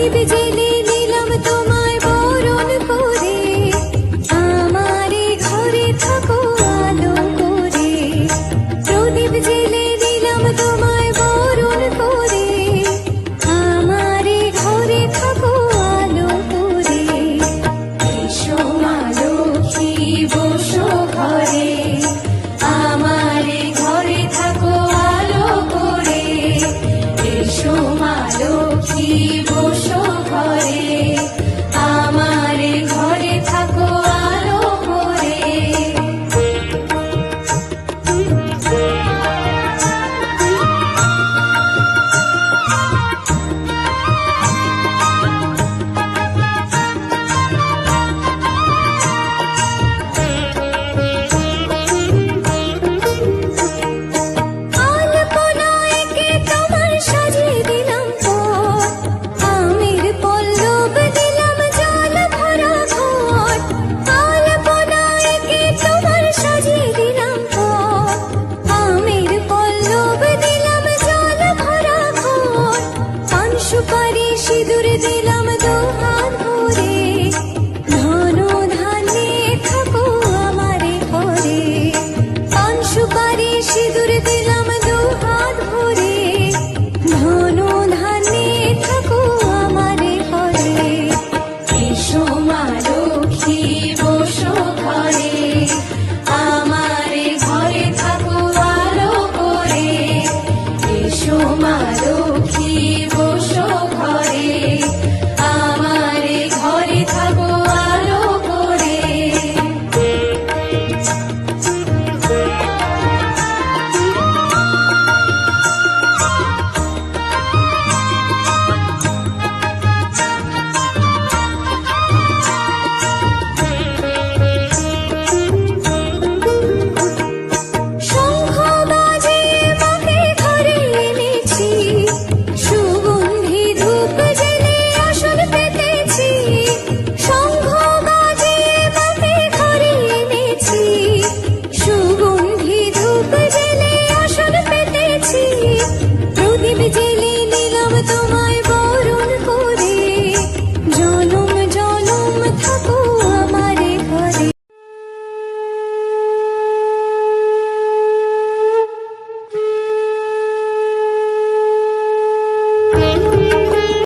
প্রদীপ জেলে দিলাম তোমায় বরণ করে, আমারে ঘরে থাকো আলো করে। প্রদীপ জেলে দিলাম তোমায় বরণ করে, আমারে ঘরে থাকো আলো করে। এসো মা লক্ষ্মী বসো ঘরে, আমারে ঘরে থাকো আলো করে। এসো মা লক্ষ্মী বসো ঘরে, আমারে ঘরে থাকো আলো করে। আলপনায় কে তোমার সাজিয়ে দিলাম পথ, আমের পল্লব দিলাম জল ভরা ঘট। আলপনায় কে তোমার সাজিয়ে দিলাম পথ, আমের পল্লব দিলাম জল ভরা ঘট। পান সুপারি সিঁদুর দিলাম